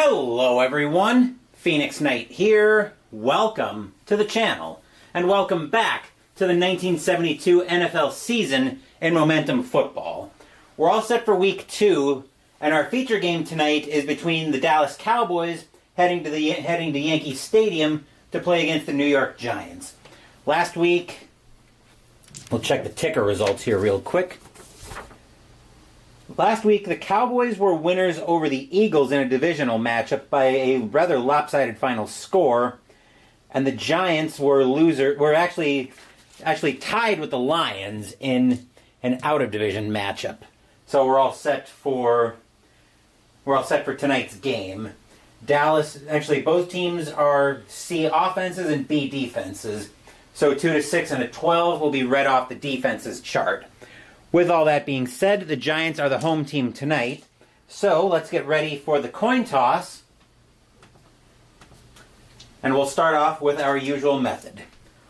Hello everyone, Phoenix Knight here. Welcome to the channel, and welcome back to the 1972 NFL season in Momentum Football. We're all set for week 2, and our feature game tonight is between the Dallas Cowboys heading to Yankee Stadium to play against the New York Giants. Last week, we'll check the ticker results here real quick. Last week, the Cowboys were winners over the Eagles in a divisional matchup by a rather lopsided final score, and the Giants were actually tied with the Lions in an out-of-division matchup. So we're all set for tonight's game. Dallas, actually, both teams are C offenses and B defenses. So 2-6 and a 12 will be read off the defenses chart. With all that being said, the Giants are the home team tonight. So let's get ready for the coin toss. And we'll start off with our usual method.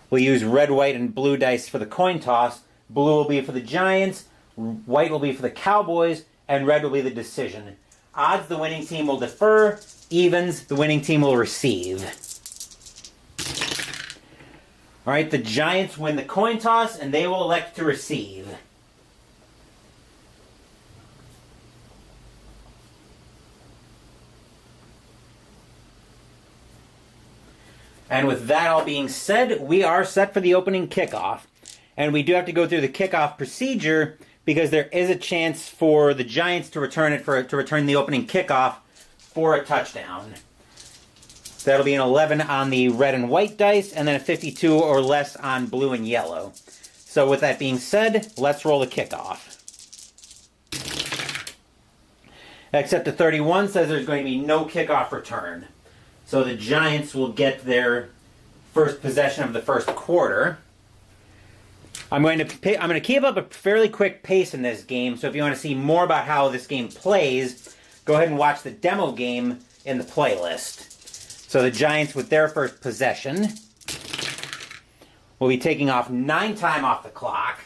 We'll use red, white, and blue dice for the coin toss. Blue will be for the Giants, white will be for the Cowboys, and red will be the decision. Odds, the winning team will defer. Evens, the winning team will receive. All right, the Giants win the coin toss, and they will elect to receive. And with that all being said, we are set for the opening kickoff. And we do have to go through the kickoff procedure because there is a chance for the Giants to return the opening kickoff for a touchdown. That'll be an 11 on the red and white dice, and then a 52 or less on blue and yellow. So with that being said, let's roll the kickoff. Except the 31 says there's going to be no kickoff return. So the Giants will get their first possession of the first quarter. I'm going to keep up a fairly quick pace in this game, so if you want to see more about how this game plays, go ahead and watch the demo game in the playlist. So the Giants, with their first possession, will be taking off 9 time off the clock.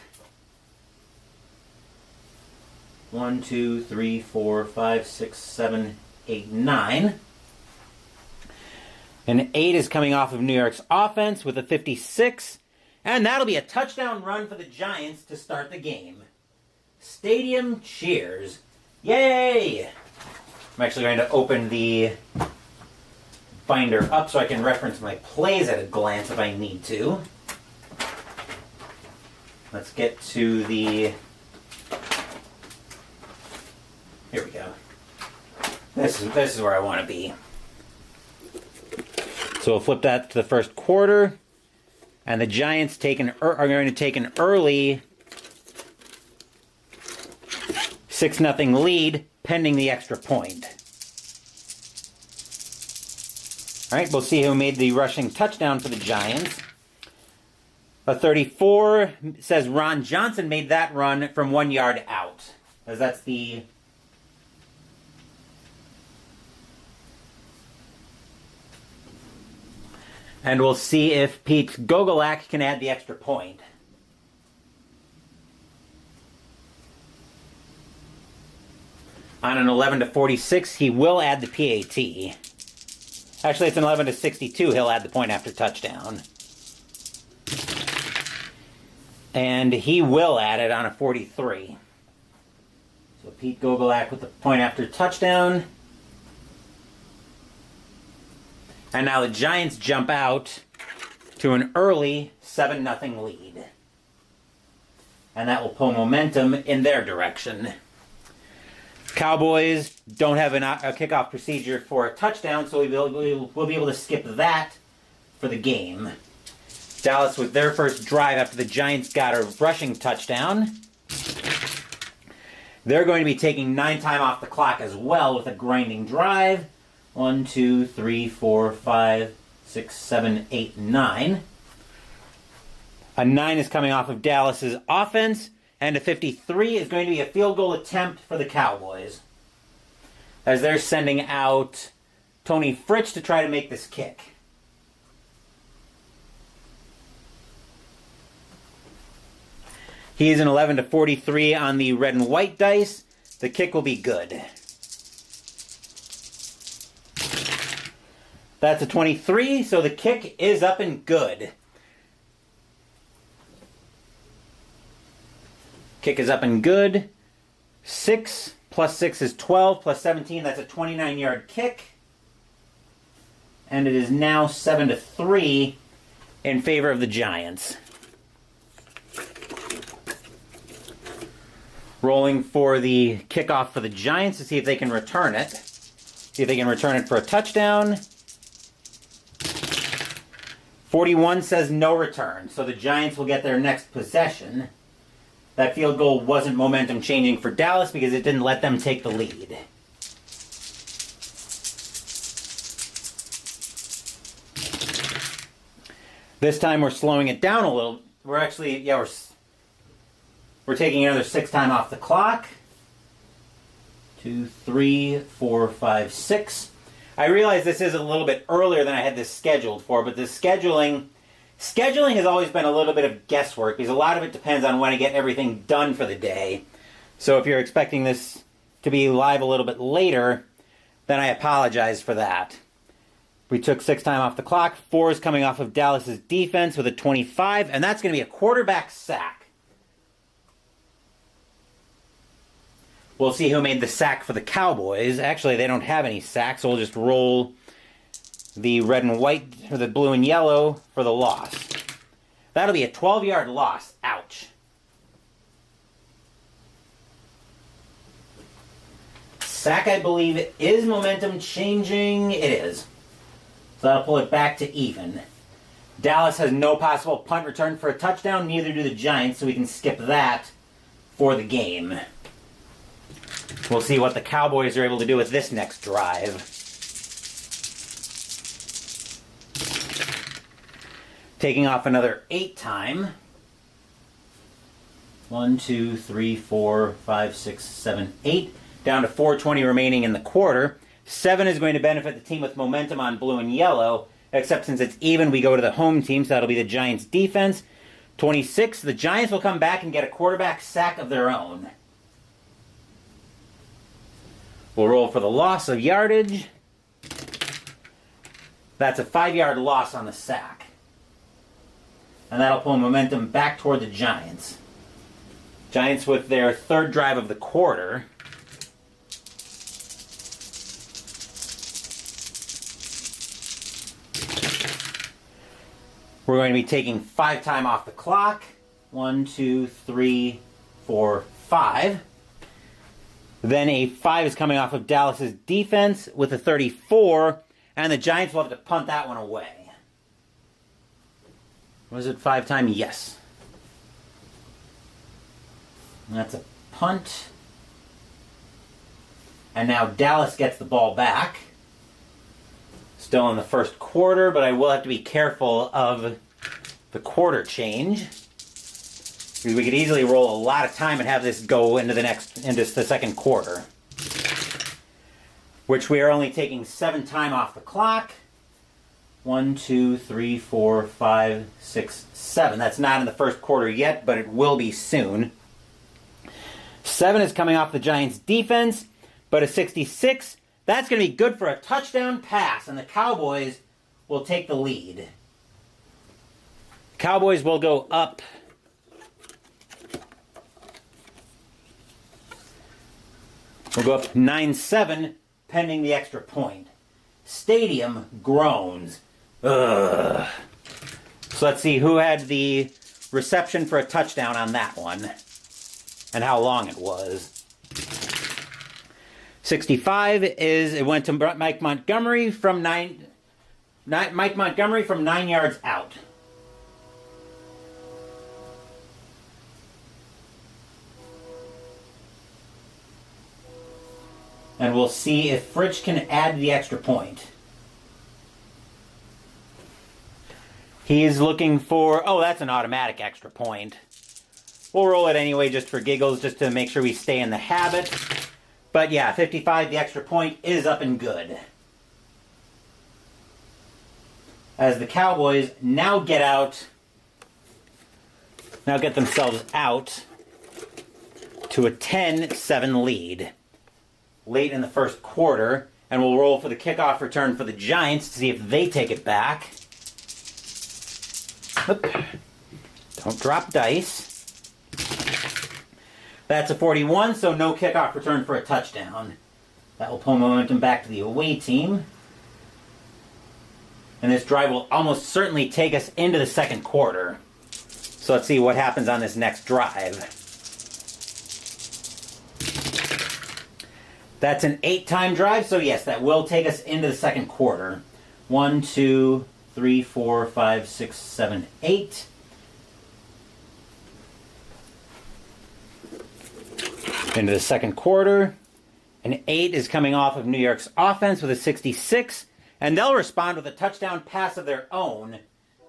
1, 2, 3, 4, 5, 6, 7, 8, 9. An 8 is coming off of New York's offense with a 56. And that'll be a touchdown run for the Giants to start the game. Stadium cheers. Yay! I'm actually going to open the binder up so I can reference my plays at a glance if I need to. Let's get to the... Here we go. This is where I want to be. So we'll flip that to the first quarter. And the Giants are going to take an early 6-0 lead, pending the extra point. All right, we'll see who made the rushing touchdown for the Giants. A 34 says Ron Johnson made that run from 1 yard out. As that's the... And we'll see if Pete Gogolak can add the extra point. On an 11-46, he will add the PAT. Actually, it's an 11-62. He'll add the point after touchdown. And he will add it on a 43. So Pete Gogolak with the point after touchdown. And now the Giants jump out to an early 7-0 lead. And that will pull momentum in their direction. Cowboys don't have a kickoff procedure for a touchdown, so we'll be able to skip that for the game. Dallas with their first drive after the Giants got a rushing touchdown. They're going to be taking 9 time off the clock as well with a grinding drive. 1, 2, 3, 4, 5, 6, 7, 8, 9. A 9 is coming off of Dallas's offense, and a 53 is going to be a field goal attempt for the Cowboys, as they're sending out Tony Fritsch to try to make this kick. He is an 11-43 on the red and white dice. The kick will be good. That's a 23, so the kick is up and good. Kick is up and good. 6 plus 6 is 12, plus 17, that's a 29-yard kick. And it is now 7-3 in favor of the Giants. Rolling for the kickoff for the Giants to see if they can return it. See if they can return it for a touchdown. 41 says no return, so the Giants will get their next possession. That field goal wasn't momentum changing for Dallas because it didn't let them take the lead. This time we're slowing it down a little. We're actually, we're taking another 6 time off the clock. 2, 3, 4, 5, 6. I realize this is a little bit earlier than I had this scheduled for, but the scheduling has always been a little bit of guesswork because a lot of it depends on when I get everything done for the day. So if you're expecting this to be live a little bit later, then I apologize for that. We took 6 time off the clock. 4 is coming off of Dallas's defense with a 25, and that's going to be a quarterback sack. We'll see who made the sack for the Cowboys. Actually, they don't have any sacks, so we'll just roll the red and white, or the blue and yellow, for the loss. That'll be a 12-yard loss. Ouch. Sack, I believe, is momentum changing. It is. So that'll pull it back to even. Dallas has no possible punt return for a touchdown, neither do the Giants, so we can skip that for the game. We'll see what the Cowboys are able to do with this next drive. Taking off another 8 time. 1, 2, 3, 4, 5, 6, 7, 8. Down to 4:20 remaining in the quarter. 7 is going to benefit the team with momentum on blue and yellow, except since it's even, we go to the home team, so that'll be the Giants' defense. 26, the Giants will come back and get a quarterback sack of their own. We'll roll for the loss of yardage. That's a 5-yard loss on the sack. And that'll pull momentum back toward the Giants. Giants with their 3rd drive of the quarter. We're going to be taking 5 time off the clock. 1, 2, 3, 4, 5. Then a 5 is coming off of Dallas's defense with a 34, and the Giants will have to punt that one away. Was it 5 time? Yes. And that's a punt. And now Dallas gets the ball back. Still in the first quarter, but I will have to be careful of the quarter change. Because we could easily roll a lot of time and have this go into the second quarter. Which we are only taking 7 time off the clock. 1, 2, 3, 4, 5, 6, 7. That's not in the first quarter yet, but it will be soon. 7 is coming off the Giants' defense, but a 66. That's going to be good for a touchdown pass, and the Cowboys will take the lead. Cowboys will go up. We'll go up 9-7, pending the extra point. Stadium groans. Ugh. So let's see who had the reception for a touchdown on that one, and how long it was. 65 is, it went to Mike Montgomery from 9 yards out. And we'll see if Fritsch can add the extra point. He's looking for, oh, that's an automatic extra point. We'll roll it anyway just for giggles, just to make sure we stay in the habit. But yeah, 55, the extra point is up and good. As the Cowboys now get themselves out to a 10-7 lead. Late in the first quarter, And we'll roll for the kickoff return for the Giants to see if they take it back. Oop. Don't drop dice. That's a 41, so no kickoff return for a touchdown. That will pull momentum back to the away team. And this drive will almost certainly take us into the second quarter. So let's see what happens on this next drive. That's an 8-time drive, so yes, that will take us into the second quarter. 1, 2, 3, 4, 5, 6, 7, 8. Into the second quarter. An 8 is coming off of New York's offense with a 66, and they'll respond with a touchdown pass of their own,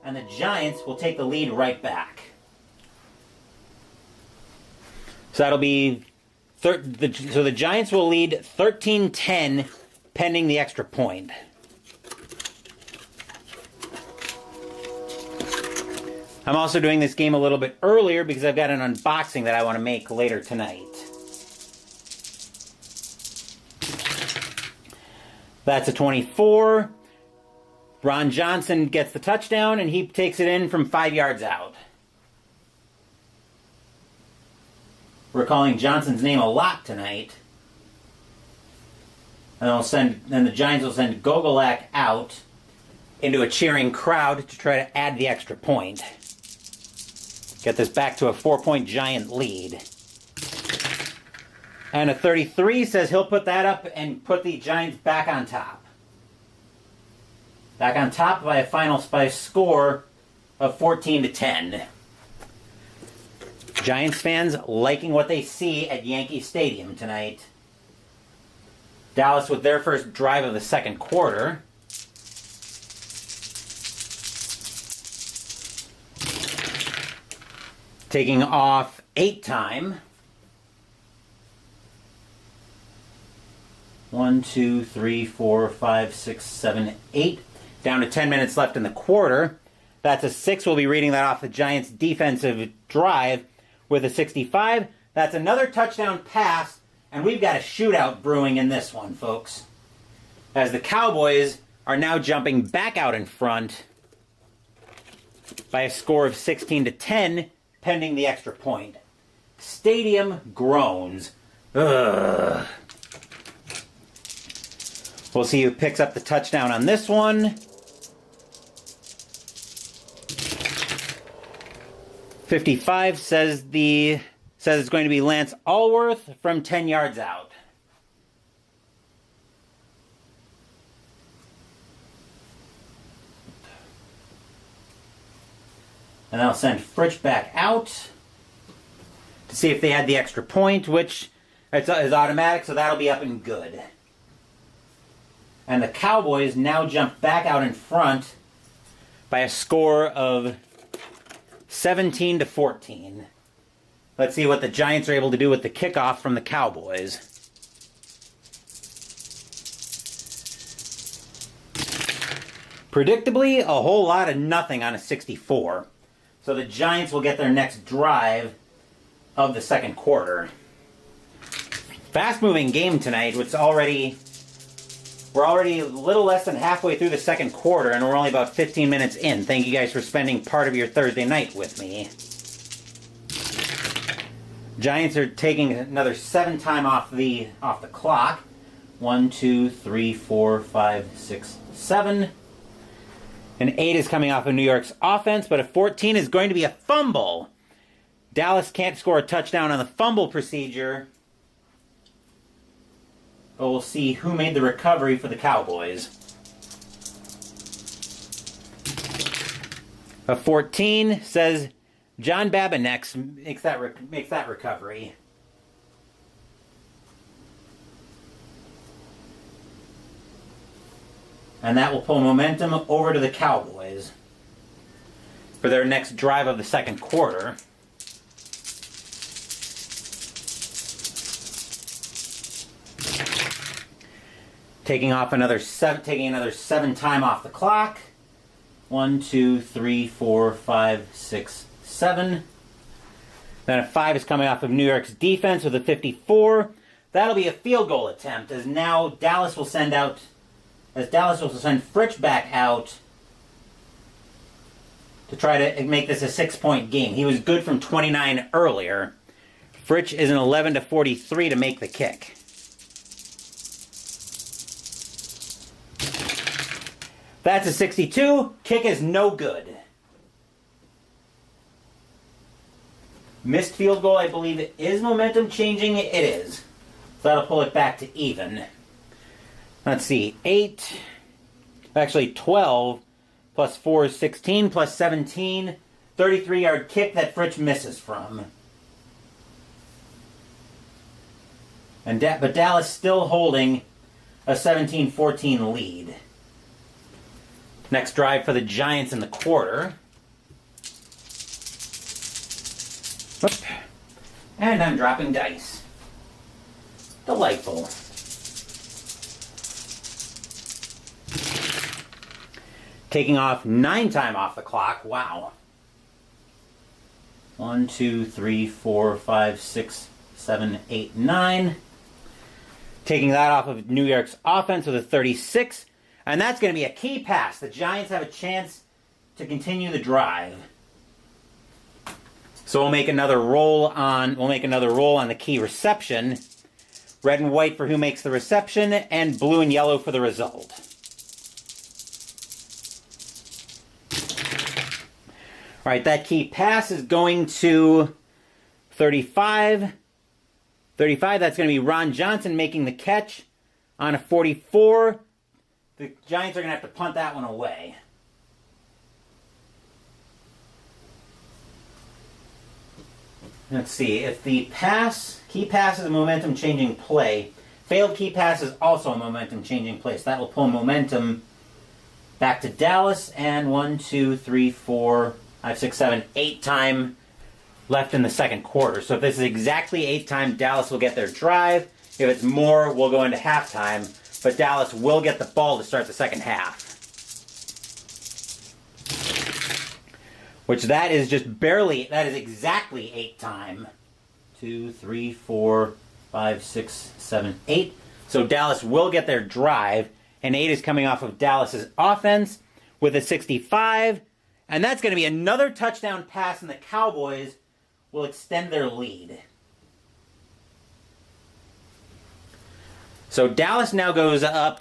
and the Giants will take the lead right back. So that'll be... So the Giants will lead 13-10 pending the extra point. I'm also doing this game a little bit earlier because I've got an unboxing that I want to make later tonight. That's a 24. Ron Johnson gets the touchdown, and he takes it in from 5 yards out. We're calling Johnson's name a lot tonight. And the Giants will send Gogolak out into a cheering crowd to try to add the extra point. Get this back to a 4-point Giant lead. And a 33 says he'll put that up and put the Giants back on top. Back on top by a score of 14-10. Giants fans liking what they see at Yankee Stadium tonight. Dallas with their first drive of the second quarter. Taking off 8-time. 1, 2, 3, 4, 5, 6, 7, 8. Down to 10 minutes left in the quarter. That's a 6. We'll be reading that off the Giants' defensive drive with a 65. That's another touchdown pass, and we've got a shootout brewing in this one, folks. As the Cowboys are now jumping back out in front by a score of 16-10, pending the extra point. Stadium groans. Ugh. We'll see who picks up the touchdown on this one. 55 says it's going to be Lance Allworth from 10 yards out. And I'll send Fritsch back out to see if they had the extra point, which is automatic, so that'll be up and good. And the Cowboys now jump back out in front by a score of 17-14. Let's see what the Giants are able to do with the kickoff from the Cowboys. Predictably, a whole lot of nothing on a 64. So the Giants will get their next drive of the second quarter. Fast-moving game tonight, which we're already a little less than halfway through the second quarter, and we're only about 15 minutes in. Thank you guys for spending part of your Thursday night with me. Giants are taking another 7 time off the clock. 1, 2, 3, 4, 5, 6, 7. An 8 is coming off of New York's offense, but a 14 is going to be a fumble. Dallas can't score a touchdown on the fumble procedure. But we'll see who made the recovery for the Cowboys. A 14 says John Babinex makes that recovery. And that will pull momentum over to the Cowboys for their next drive of the second quarter. Taking another 7 time off the clock. 1, 2, 3, 4, 5, 6, 7. Then a 5 is coming off of New York's defense with a 54. That'll be a field goal attempt, as now Dallas will send Fritch back out to try to make this a 6-point game. He was good from 29 earlier. Fritch is an 11-43 to make the kick. That's a 62. Kick is no good. Missed field goal, I believe it is momentum changing. It is. So that'll pull it back to even. Let's see. 12 plus 4 is 16 plus 17. 33-yard kick that Fritch misses from. But Dallas still holding a 17-14 lead. Next drive for the Giants in the quarter. Whoop. And I'm dropping dice. Delightful. Taking off 9 time off the clock. Wow. 1, 2, 3, 4, 5, 6, 7, 8, 9. Taking that off of New York's offense with a 36. And that's going to be a key pass. The Giants have a chance to continue the drive. So we'll make another roll on the key reception. Red and white for who makes the reception, and blue and yellow for the result. All right, that key pass is going to 35. 35, that's going to be Ron Johnson making the catch on a 44. The Giants are going to have to punt that one away. Let's see. If the key pass is a momentum-changing play, failed key pass is also a momentum-changing play. So that will pull momentum back to Dallas. And 1, 2, 3, 4, 5, 6, 7, 8 time left in the second quarter. So if this is exactly 8 time, Dallas will get their drive. If it's more, we'll go into halftime. But Dallas will get the ball to start the second half. Which that is exactly 8 time. 2, 3, 4, 5, 6, 7, 8. So Dallas will get their drive. And 8 is coming off of Dallas's offense with a 65. And that's going to be another touchdown pass, and the Cowboys will extend their lead. So Dallas now goes up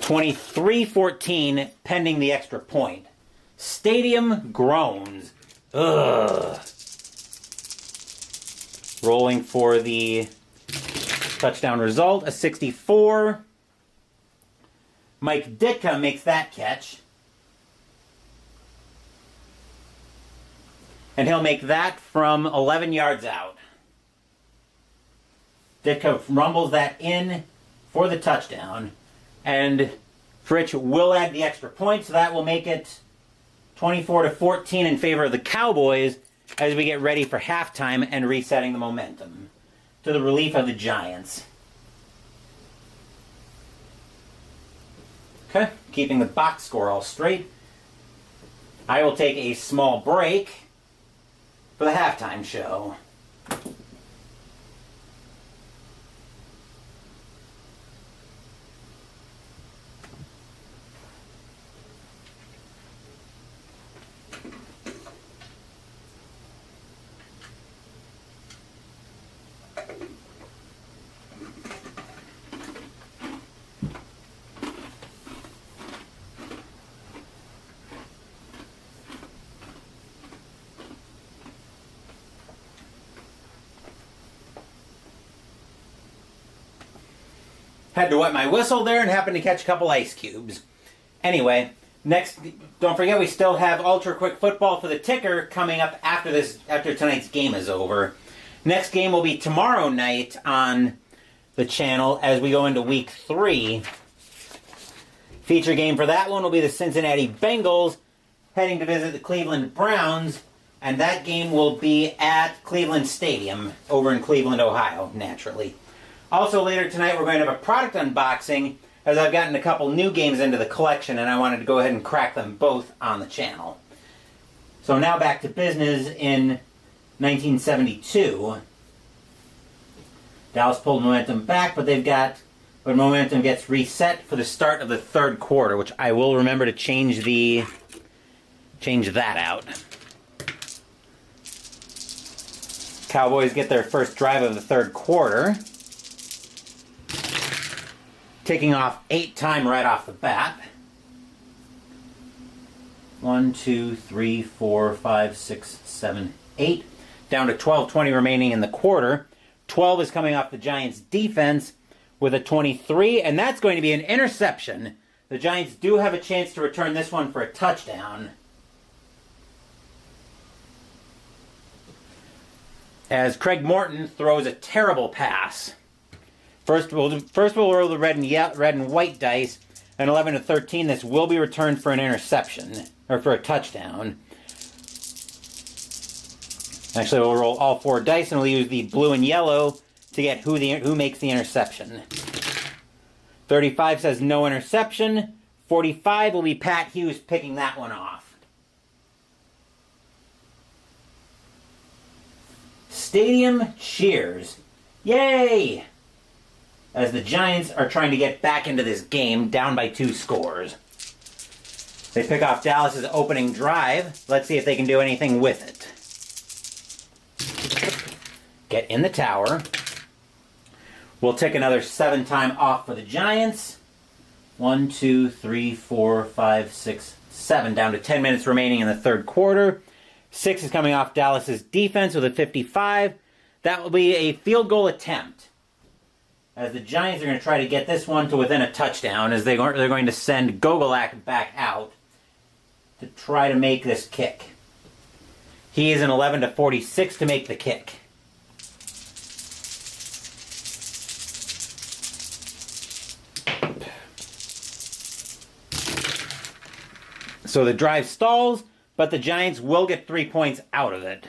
23-14, pending the extra point. Stadium groans. Ugh. Rolling for the touchdown result, a 64. Mike Ditka makes that catch. And he'll make that from 11 yards out. Ditka rumbles that in for the touchdown. And Fritch will add the extra point, so that will make it 24-14 in favor of the Cowboys as we get ready for halftime and resetting the momentum to the relief of the Giants. Okay, keeping the box score all straight. I will take a small break for the halftime show. Had to wet my whistle there and happened to catch a couple ice cubes. Anyway, next, don't forget we still have Ultra Quick Football for the ticker coming up after tonight's game is over. Next game will be tomorrow night on the channel as we go into week 3. Feature game for that one will be the Cincinnati Bengals heading to visit the Cleveland Browns, and that game will be at Cleveland Stadium over in Cleveland, Ohio, naturally. Also later tonight we're going to have a product unboxing as I've gotten a couple new games into the collection and I wanted to go ahead and crack them both on the channel. So now back to business in 1972. Dallas pulled momentum back, but momentum gets reset for the start of the third quarter, which I will remember to change that out. Cowboys get their first drive of the third quarter, taking off 8-time right off the bat. 1, 2, 3, 4, 5, 6, 7, 8. Down to 12:20 remaining in the quarter. 12 is coming off the Giants' defense with a 23, and that's going to be an interception. The Giants do have a chance to return this one for a touchdown. As Craig Morton throws a terrible pass. First we'll roll the red and white dice. And 11-13, this will be returned for an interception, or for a touchdown. Actually, we'll roll all 4 dice, and we'll use the blue and yellow to get who makes the interception. 35 says no interception. 45 will be Pat Hughes picking that one off. Stadium cheers. Yay! As the Giants are trying to get back into this game, down by 2 scores. They pick off Dallas's opening drive. Let's see if they can do anything with it. Get in the tower. We'll take another 7-time off for the Giants. 1, 2, 3, 4, 5, 6, 7. Down to 10 minutes remaining in the third quarter. 6 is coming off Dallas's defense with a 55. That will be a field goal attempt. As the Giants are going to try to get this one to within a touchdown, as they're going to send Gogolak back out to try to make this kick. He is an 11-46 to make the kick. So the drive stalls, but the Giants will get 3 points out of it.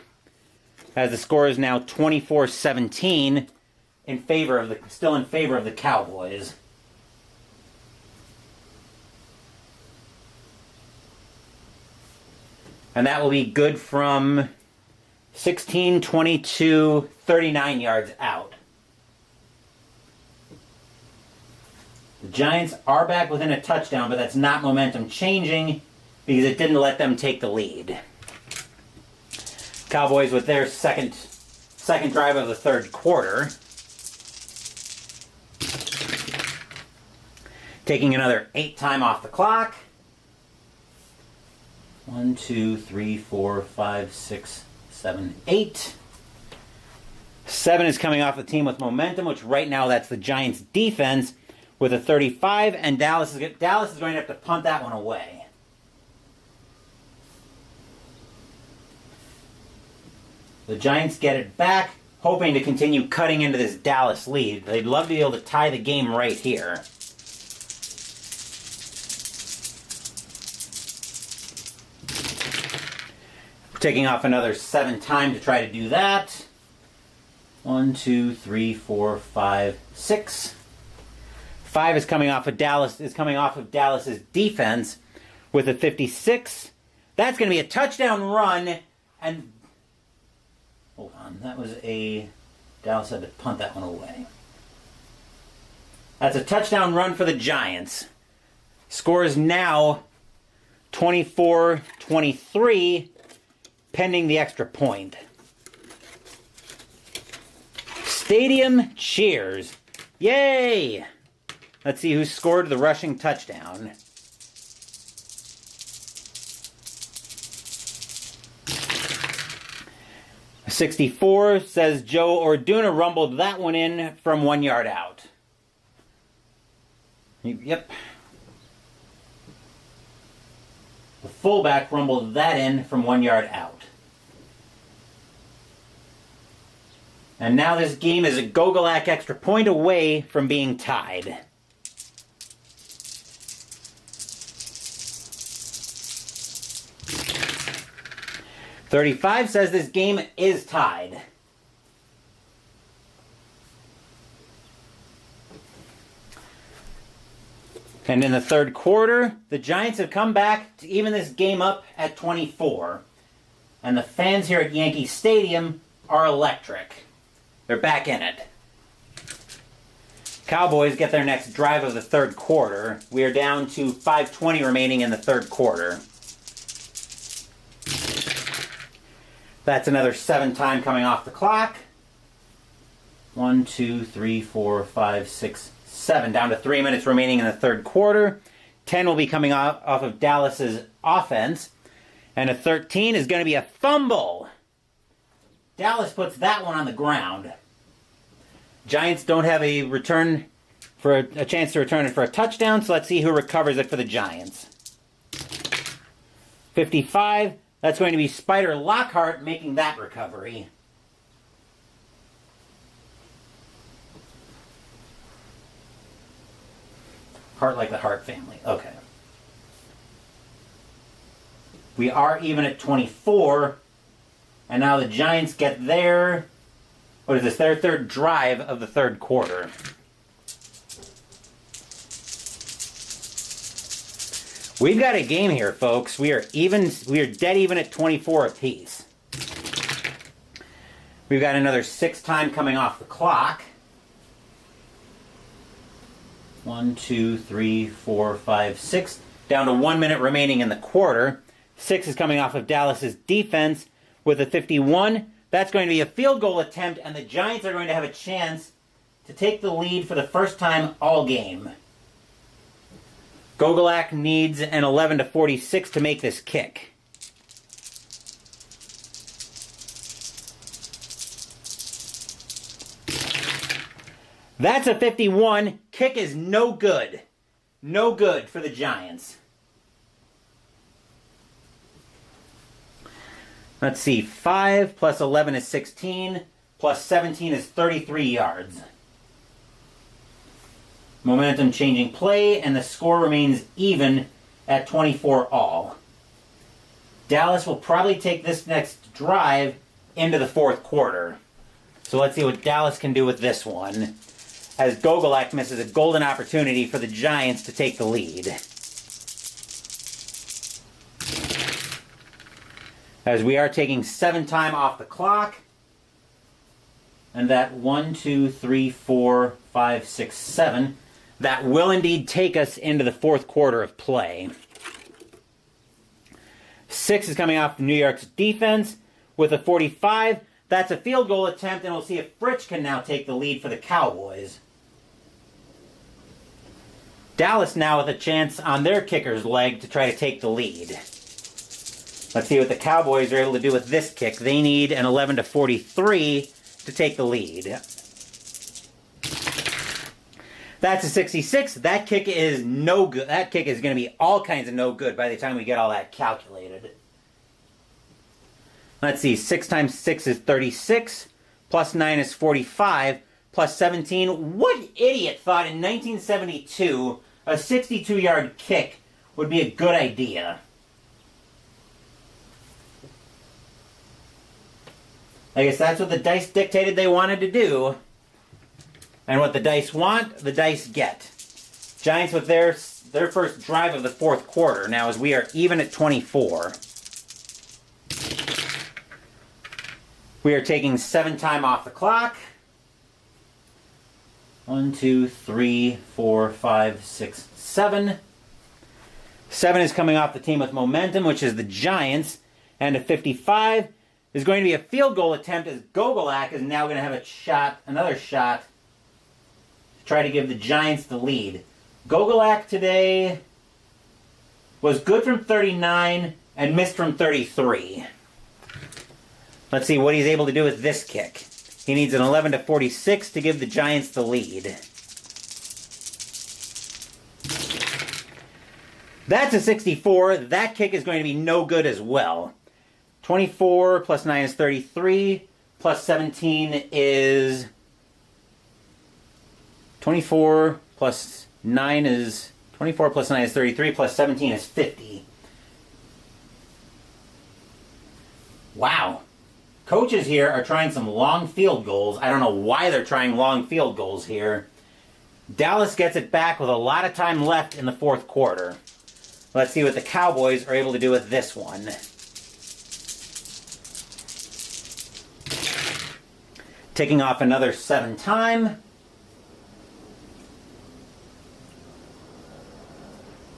As the score is now 24-17 still in favor of the Cowboys. And that will be good from 16, 22, 39 yards out. The Giants are back within a touchdown, but that's not momentum changing because it didn't let them take the lead. Cowboys with their second drive of the third quarter. Taking another 8-time off the clock. 1, 2, 3, 4, 5, 6, 7, 8. 7 is coming off the team with momentum, which right now that's the Giants' defense with a 35, and Dallas is going to have to punt that one away. The Giants get it back, hoping to continue cutting into this Dallas lead. They'd love to be able to tie the game right here. Taking off another 7-time to try to do that. 1, 2, 3, 4, 5, 6. 5 is coming off of Dallas's defense with a 56. That's going to be a touchdown run, and hold on, Dallas had to punt that one away. That's a touchdown run for the Giants. Score is now 24-23, pending the extra point. Stadium cheers. Yay! Let's see who scored the rushing touchdown. .64 says Joe Orduna rumbled that one in from 1 yard out. Yep. The fullback rumbled that in from 1 yard out. And now this game is a Gogolak extra point away from being tied. .35 says this game is tied. And in the third quarter, the Giants have come back to even this game up at 24. And the fans here at Yankee Stadium are electric. They're back in it. Cowboys get their next drive of the third quarter. We are down to 5:20 remaining in the third quarter. That's another 7 time coming off the clock. 1, 2, 3, 4, 5, 6, 7. Down to 3 minutes remaining in the third quarter. 10 will be coming off of Dallas's offense. And a 13 is going to be a fumble. Dallas puts that one on the ground. Giants don't have a return for a chance to return it for a touchdown, so let's see who recovers it for the Giants. 55, that's going to be Spider Lockhart making that recovery. Hart like the Hart family. Okay. We are even at 24. And now the Giants get their, what is this, their third drive of the third quarter. We've got a game here, folks. We are dead even at 24 apiece. We've got another 6 time coming off the clock. 1, 2, 3, 4, 5, 6. Down to 1 minute remaining in the quarter. 6 is coming off of Dallas's defense with a 51. That's going to be a field goal attempt, and the Giants are going to have a chance to take the lead for the first time all game. Gogolak needs an 11-46 to make this kick. That's a 51. Kick is no good. No good for the Giants. Let's see. 5 plus 11 is 16. Plus 17 is 33 yards. Momentum changing play, and the score remains even at 24 all. Dallas will probably take this next drive into the fourth quarter. So let's see what Dallas can do with this one, as Gogolak misses a golden opportunity for the Giants to take the lead. As we are taking 7 time off the clock, and that 1, 2, 3, 4, 5, 6, 7, that will indeed take us into the fourth quarter of play. 6 is coming off New York's defense with a 45. That's a field goal attempt, and we'll see if Fritsch can now take the lead for the Cowboys. Dallas now with a chance on their kicker's leg to try to take the lead. Let's see what the Cowboys are able to do with this kick. They need an 11-43 to take the lead. That's a 66. That kick is no good. That kick is going to be all kinds of no good by the time we get all that calculated. Let's see. 6 times 6 is 36. Plus 9 is 45. Plus 17. What idiot thought in 1972 a 62-yard kick would be a good idea? I guess that's what the dice dictated they wanted to do. And what the dice want, the dice get. Giants with their first drive of the fourth quarter now, as we are even at 24. We are taking 7 time off the clock. 1, 2, 3, 4, 5, 6, 7. 7 is coming off the team with momentum, which is the Giants. And a 55 is going to be a field goal attempt, as Gogolak is now going to have another shot, to try to give the Giants the lead. Gogolak today was good from 39 and missed from 33. Let's see what he's able to do with this kick. He needs an 11-46 to give the Giants the lead. That's a 64. That kick is going to be no good as well. 24 plus 9 is 33. Plus 17 is... 24 plus 9 is 33, plus 17 is 50. Wow. Coaches here are trying some long field goals. I don't know why they're trying long field goals here. Dallas gets it back with a lot of time left in the fourth quarter. Let's see what the Cowboys are able to do with this one. Ticking off another 7 time.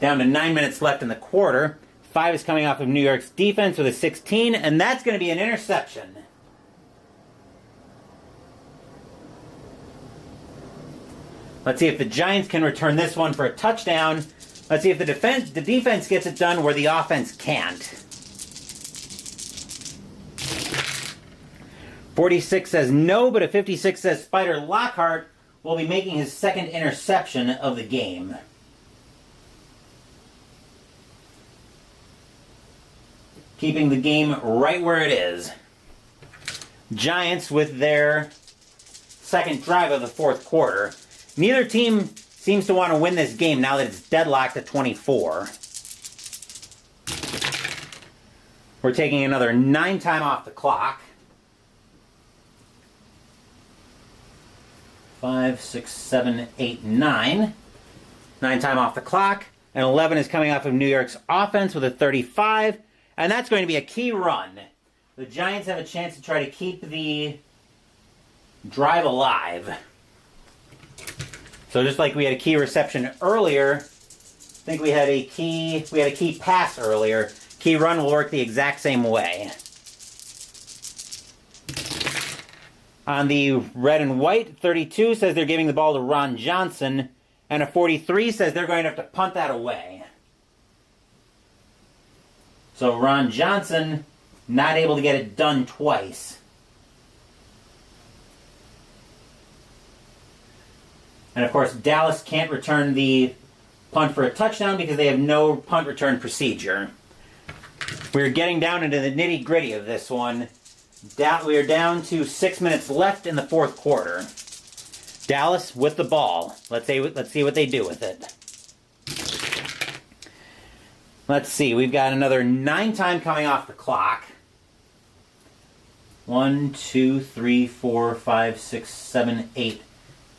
Down to 9 minutes left in the quarter. 5 is coming off of New York's defense with a 16, and that's going to be an interception. Let's see if the Giants can return this one for a touchdown. Let's see if the defense gets it done where the offense can't. 46 says no, but a 56 says Spider Lockhart will be making his second interception of the game. Keeping the game right where it is. Giants with their second drive of the fourth quarter. Neither team seems to want to win this game now that it's deadlocked at 24. We're taking another 9 time off the clock. 5, 6, 7, 8, 9. 9 time off the clock. And 11 is coming off of New York's offense with a 35. And that's going to be a key run. The Giants have a chance to try to keep the drive alive. So just like we had a key reception earlier, I think we had a key pass earlier. Key run will work the exact same way. On the red and white, 32 says they're giving the ball to Ron Johnson, and a 43 says they're going to have to punt that away. So Ron Johnson not able to get it done twice. And of course, Dallas can't return the punt for a touchdown because they have no punt return procedure. We're getting down into the nitty-gritty of this one. We are down to 6 minutes left in the fourth quarter. Dallas with the ball. Let's see what they do with it. Let's see. We've got another 9 time coming off the clock. 1, 2, 3, 4, 5, 6, 7, 8,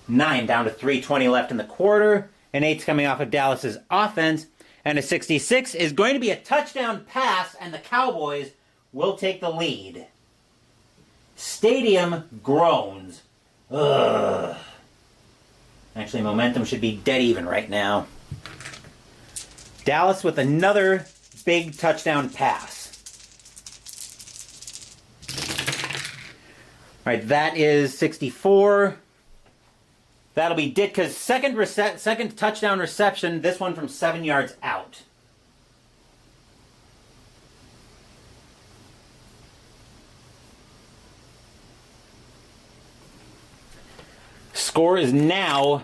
9. Down to 3:20 left in the quarter. And 8's coming off of Dallas's offense. And a 66 is going to be a touchdown pass, and the Cowboys will take the lead. Stadium groans. Ugh. Actually, momentum should be dead even right now. Dallas with another big touchdown pass. All right, that is 64. That'll be Ditka's second touchdown reception, this one from 7 yards out. Score is now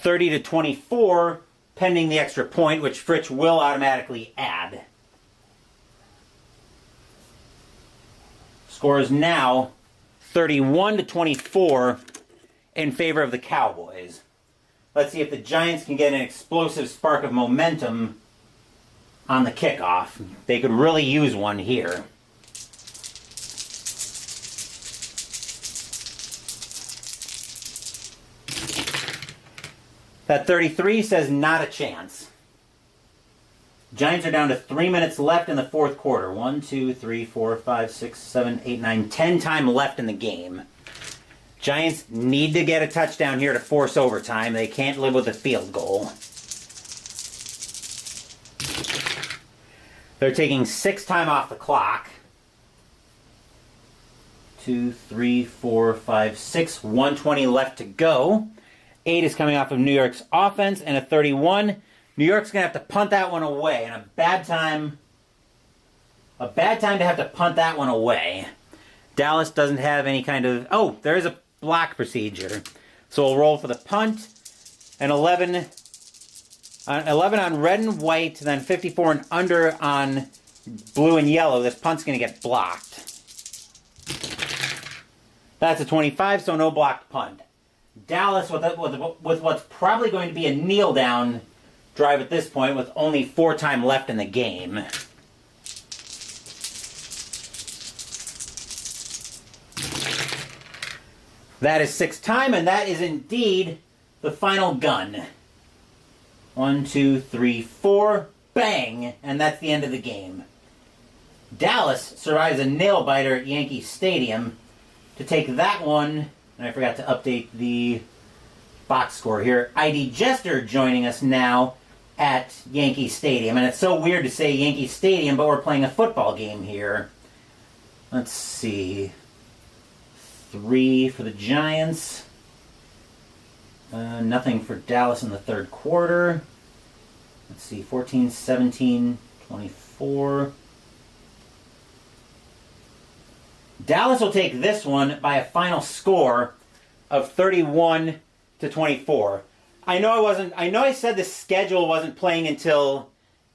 30-24, pending the extra point, which Fritsch will automatically add. Score is now 31-24 in favor of the Cowboys. Let's see if the Giants can get an explosive spark of momentum on the kickoff. They could really use one here. That 33 says not a chance. Giants are down to 3 minutes left in the fourth quarter. 1, 2, 3, 4, 5, 6, 7, 8, 9, 10 time left in the game. Giants need to get a touchdown here to force overtime. They can't live with a field goal. They're taking 6 time off the clock. 2, 3, 4, 5, 6. 1:20 left to go. 8 is coming off of New York's offense, and a 31. New York's going to have to punt that one away, and a bad time to have to punt that one away. Dallas doesn't have any kind of... Oh, there is a block procedure. So we'll roll for the punt, and 11 on red and white, then 54 and under on blue and yellow. This punt's going to get blocked. That's a 25, so no blocked punt. Dallas with what's probably going to be a kneel-down drive at this point with only 4 time left in the game. That is 6 time, and that is indeed the final gun. 1, 2, 3, 4. Bang! And that's the end of the game. Dallas survives a nail-biter at Yankee Stadium to take that one... And I forgot to update the box score here. ID Jester joining us now at Yankee Stadium. And it's so weird to say Yankee Stadium, but we're playing a football game here. Let's see. 3 for the Giants. Nothing for Dallas in the third quarter. Let's see. 14, 17, 24. Dallas will take this one by a final score of 31 to 24. I know I said the schedule wasn't playing until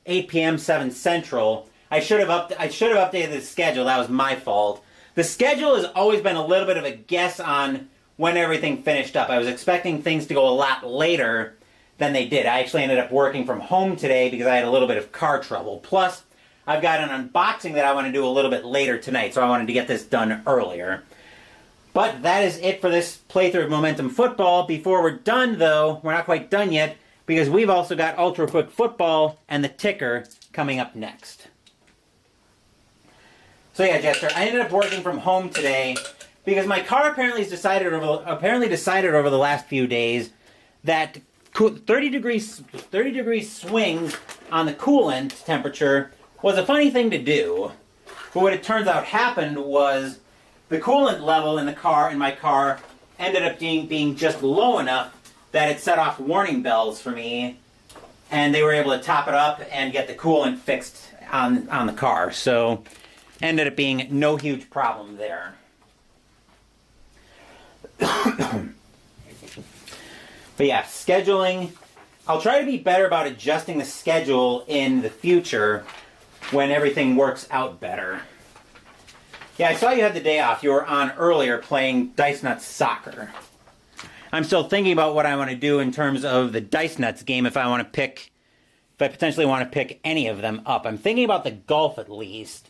8 p.m. 7 Central. I should have updated the schedule. That was my fault. The schedule has always been a little bit of a guess on when everything finished up. I was expecting things to go a lot later than they did. I actually ended up working from home today because I had a little bit of car trouble. Plus, I've got an unboxing that I want to do a little bit later tonight, so I wanted to get this done earlier. But that is it for this playthrough of Momentum Football. Before we're done, though, we're not quite done yet, because we've also got Ultra Quick Football and the ticker coming up next. So yeah, Jester, I ended up working from home today because my car apparently decided over the last few days that 30 degree swings on the coolant temperature was a funny thing to do. But what it turns out happened was the coolant level in my car ended up being just low enough that it set off warning bells for me, and they were able to top it up and get the coolant fixed on the car. So ended up being no huge problem there. But yeah, scheduling. I'll try to be better about adjusting the schedule in the future when everything works out better. Yeah, I saw you had the day off. You were on earlier playing Dice Nuts Soccer. I'm still thinking about what I want to do in terms of the Dice Nuts game if I potentially want to pick any of them up. I'm thinking about the golf at least.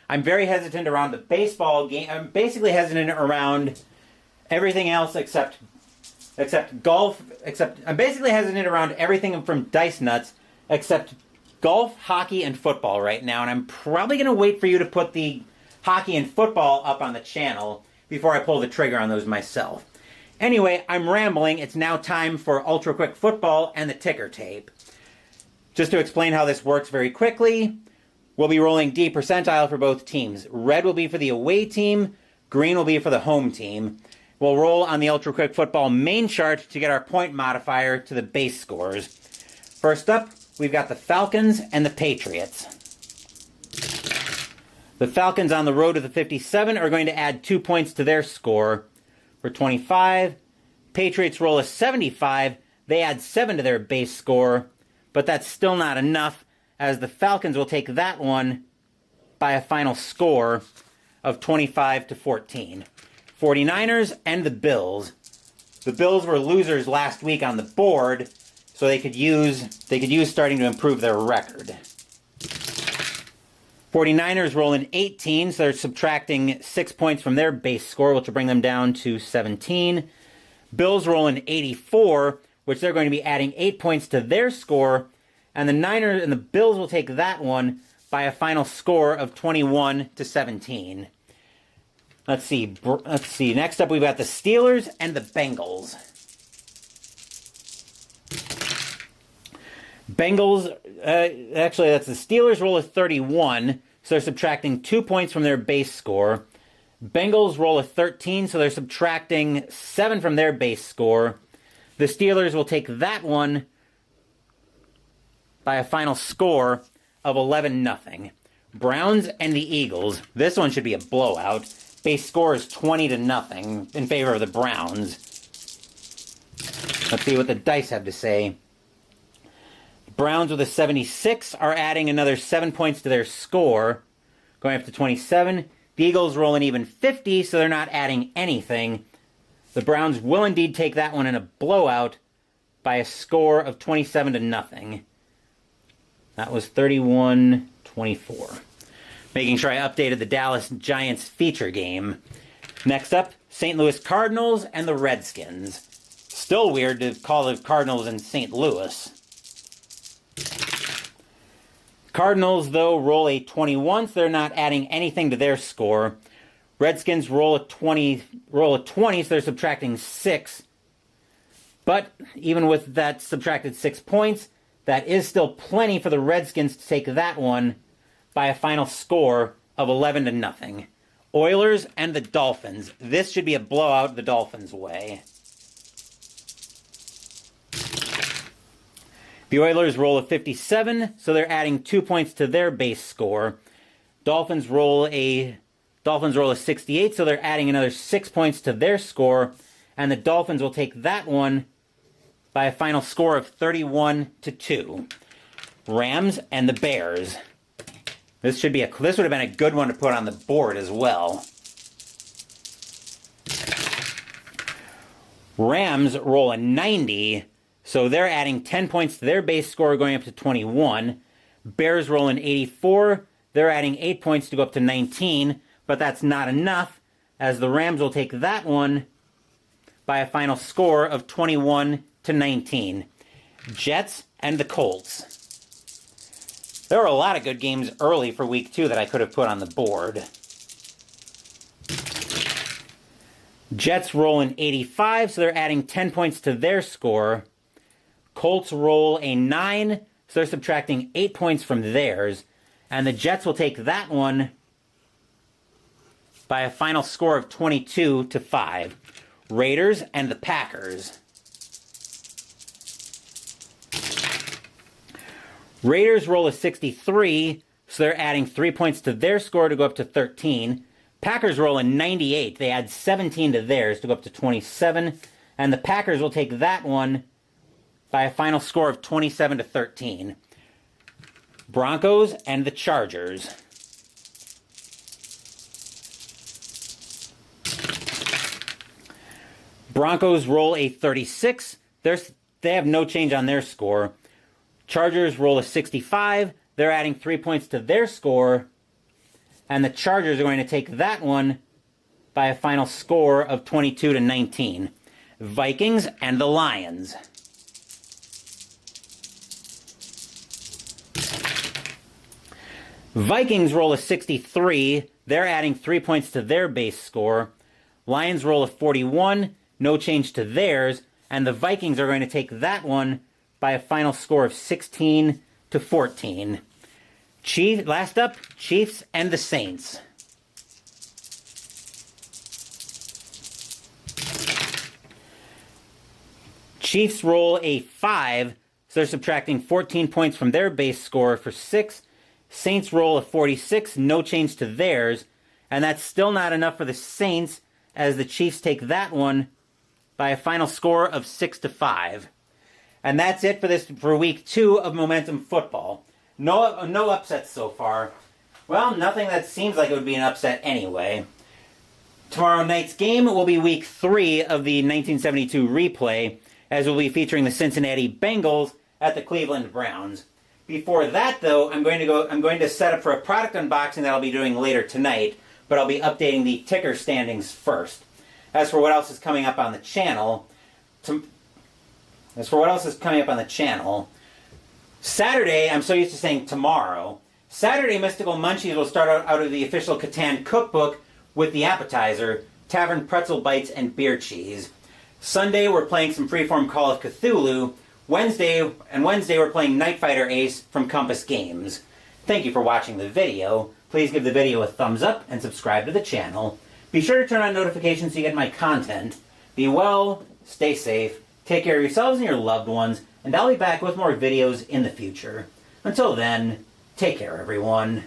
I'm very hesitant around the baseball game. I'm basically hesitant around everything else except golf. I'm basically hesitant around everything from Dice Nuts except golf, hockey, and football right now. And I'm probably going to wait for you to put the hockey and football up on the channel before I pull the trigger on those myself. Anyway, I'm rambling. It's now time for Ultra Quick Football and the ticker tape. Just to explain how this works very quickly, we'll be rolling D percentile for both teams. Red will be for the away team, green will be for the home team. We'll roll on the Ultra Quick Football main chart to get our point modifier to the base scores. First up, we've got the Falcons and the Patriots. The Falcons on the road to the 57 are going to add 2 points to their score for 25. Patriots roll a 75. They add 7 to their base score, but that's still not enough, as the Falcons will take that one by a final score of 25 to 14. 49ers and the Bills. The Bills were losers last week on the board, so they could use starting to improve their record. 49ers roll in 18, so they're subtracting 6 points from their base score, which will bring them down to 17. Bills roll in 84, which they're going to be adding 8 points to their score, and the Niners and the Bills will take that one by a final score of 21 to 17. Let's see. Next up, we've got the Steelers and the Bengals. Actually, that's the Steelers roll a 31, so they're subtracting 2 points from their base score. Bengals roll a 13, so they're subtracting 7 from their base score. The Steelers will take that one by a final score of 11-0. Browns and the Eagles. This one should be a blowout. Base score is 20-0 in favor of the Browns. Let's see what the dice have to say. The Browns with a 76 are adding another 7 points to their score, going up to 27. The Eagles roll an even 50, so they're not adding anything. The Browns will indeed take that one in a blowout by a score of 27-0. That was 31-24. Making sure I updated the Dallas Giants feature game. Next up, St. Louis Cardinals and the Redskins. Still weird to call the Cardinals in St. Louis. Cardinals, though, roll a 21, so they're not adding anything to their score. Redskins roll a 20, so they're subtracting 6. But even with that subtracted 6 points, that is still plenty for the Redskins to take that one by a final score of 11-0. Oilers and the Dolphins. This should be a blowout the Dolphins' way. The Oilers roll a 57, so they're adding 2 points to their base score. Dolphins roll a 68, so they're adding another 6 points to their score, and the Dolphins will take that one by a final score of 31-2. Rams and the Bears. This would have been a good one to put on the board as well. Rams roll a 90, so they're adding 10 points to their base score, going up to 21. Bears roll an 84. They're adding 8 points to go up to 19, but that's not enough, as the Rams will take that one by a final score of 21-19. Jets and the Colts. There were a lot of good games early for Week 2 that I could have put on the board. Jets roll an 85, so they're adding 10 points to their score. Colts roll a 9, so they're subtracting 8 points from theirs. And the Jets will take that one by a final score of 22-5. Raiders and the Packers. Raiders roll a 63, so they're adding 3 points to their score to go up to 13. Packers roll a 98. They add 17 to theirs to go up to 27. And the Packers will take that one by a final score of 27-13. Broncos and the Chargers. Broncos roll a 36. They have no change on their score. Chargers roll a 65. They're adding 3 points to their score. And the Chargers are going to take that one by a final score of 22-19. Vikings and the Lions. Vikings roll a 63. They're adding 3 points to their base score. Lions roll a 41. No change to theirs. And the Vikings are going to take that one by a final score of 16-14. Last up, Chiefs and the Saints. Chiefs roll a 5, so they're subtracting 14 points from their base score for 6. Saints roll a 46, no change to theirs, and that's still not enough for the Saints, as the Chiefs take that one by a final score of 6-5. And that's it for Week 2 of Momentum Football. No upsets so far. Well, nothing that seems like it would be an upset anyway. Tomorrow night's game will be Week 3 of the 1972 replay, as we'll be featuring the Cincinnati Bengals at the Cleveland Browns. Before that, though, I'm going to set up for a product unboxing that I'll be doing later tonight, but I'll be updating the ticker standings first. As for what else is coming up on the channel, Saturday, I'm so used to saying tomorrow. Saturday, Mystical Munchies will start out of the official Catan cookbook with the appetizer, Tavern Pretzel Bites and Beer Cheese. Sunday, we're playing some freeform Call of Cthulhu. Wednesday we're playing Night Fighter Ace from Compass Games. Thank you for watching the video. Please give the video a thumbs up and subscribe to the channel. Be sure to turn on notifications so you get my content. Be well, stay safe, take care of yourselves and your loved ones, and I'll be back with more videos in the future. Until then, take care, everyone.